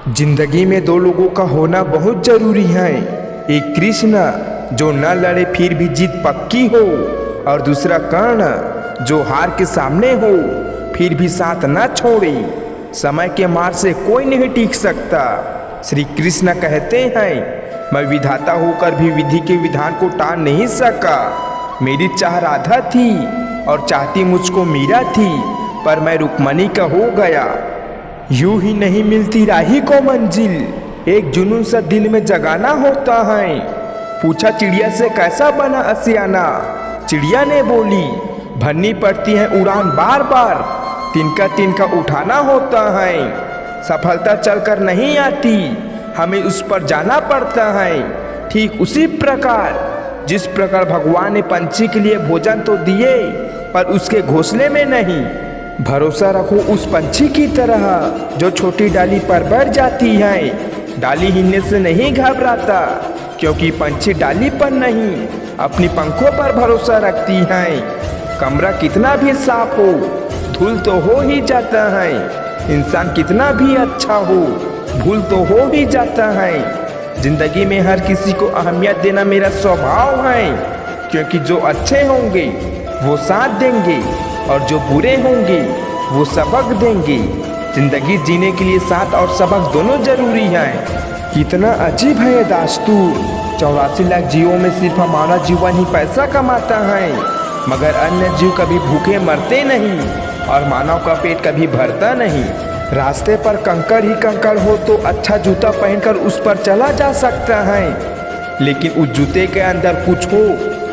जिंदगी में दो लोगों का होना बहुत जरूरी है। एक कृष्ण जो न लड़े फिर भी जीत पक्की हो, और दूसरा कर्ण जो हार के सामने हो फिर भी साथ न छोड़े। समय के मार से कोई नहीं टिक सकता। श्री कृष्ण कहते हैं, मैं विधाता होकर भी विधि के विधान को टाल नहीं सका। मेरी चाह राधा थी और चाहती मुझको मीरा थी, पर मैं रुक्मणी का हो गया। यूं ही नहीं मिलती राही को मंजिल, एक जुनून सा दिल में जगाना होता है। पूछा चिड़िया से कैसा बना असियाना, चिड़िया ने बोली भरनी पड़ती है उड़ान बार बार, तिनका तिनका उठाना होता है। सफलता चलकर नहीं आती, हमें उस पर जाना पड़ता है। ठीक उसी प्रकार जिस प्रकार भगवान ने पंछी के लिए भोजन तो दिए, पर उसके घोंसले में नहीं। भरोसा रखो उस पंछी की तरह जो छोटी डाली पर बैठ जाती है। डाली हिलने से नहीं घबराता, क्योंकि पंछी डाली पर नहीं अपनी पंखों पर भरोसा रखती है। कमरा कितना भी साफ हो, धूल तो हो ही जाता है। इंसान कितना भी अच्छा हो, भूल तो हो ही जाता है। जिंदगी में हर किसी को अहमियत देना मेरा स्वभाव है, क्योंकि जो अच्छे होंगे वो साथ देंगे और जो बुरे होंगे वो सबक देंगे। जिंदगी जीने के लिए साथ और सबक दोनों जरूरी हैं। कितना अजीब है ये दास्तूर, 84 लाख जीवों में सिर्फ हमारा जीवन ही पैसा कमाता है, मगर अन्य जीव कभी भूखे मरते नहीं और मानव का पेट कभी भरता नहीं। रास्ते पर कंकड़ ही कंकड़ हो तो अच्छा जूता पहनकर उस पर चला जा सकता है, लेकिन उस जूते के अंदर कुछ हो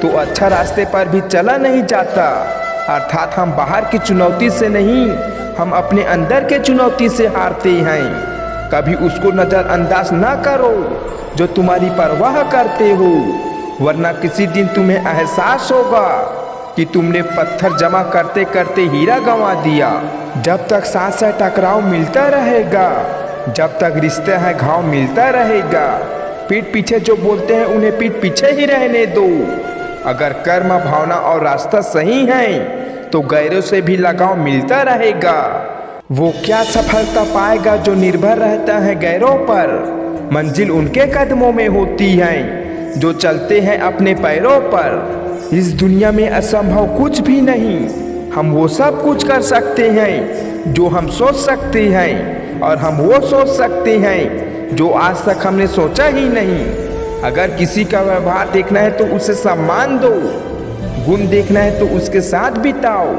तो अच्छा रास्ते पर भी चला नहीं जाता। अर्थात हम बाहर की चुनौती से नहीं, हम अपने अंदर के चुनौती से हारते हैं। कभी उसको नज़रअंदाज ना करो जो तुम्हारी परवाह करते हो, वरना किसी दिन तुम्हें एहसास होगा कि तुमने पत्थर जमा करते करते हीरा गंवा दिया। जब तक सांस से टकराव मिलता रहेगा, जब तक रिश्ते हैं घाव मिलता रहेगा। पीठ पीछे जो बोलते हैं उन्हें पीठ पीछे ही रहने दो। अगर कर्म भावना और रास्ता सही है तो गैरों से भी लगाव मिलता रहेगा। वो क्या सफलता पाएगा जो निर्भर रहता है गैरों पर। मंजिल उनके कदमों में होती है जो चलते हैं अपने पैरों पर। इस दुनिया में असंभव कुछ भी नहीं, हम वो सब कुछ कर सकते हैं जो हम सोच सकते हैं, और हम वो सोच सकते हैं जो आज तक हमने सोचा ही नहीं। अगर किसी का व्यवहार देखना है तो उसे सम्मान दो, गुण देखना है तो उसके साथ बिताओ।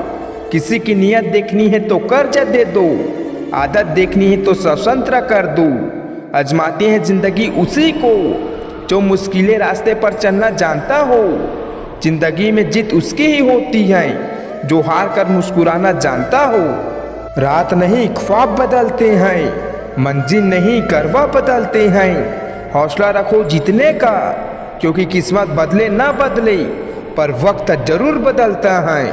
किसी की नियत देखनी है तो कर्ज दे दो, आदत देखनी है तो स्वतंत्र कर दो। आजमाते हैं जिंदगी उसी को जो मुश्किलें रास्ते पर चलना जानता हो। जिंदगी में जीत उसकी ही होती है जो हार कर मुस्कुराना जानता हो। रात नहीं ख्वाब बदलते हैं, मंजिल नहीं करवा बदलते हैं। हौसला रखो जीतने का, क्योंकि किस्मत बदले ना बदले पर वक्त जरूर बदलता है।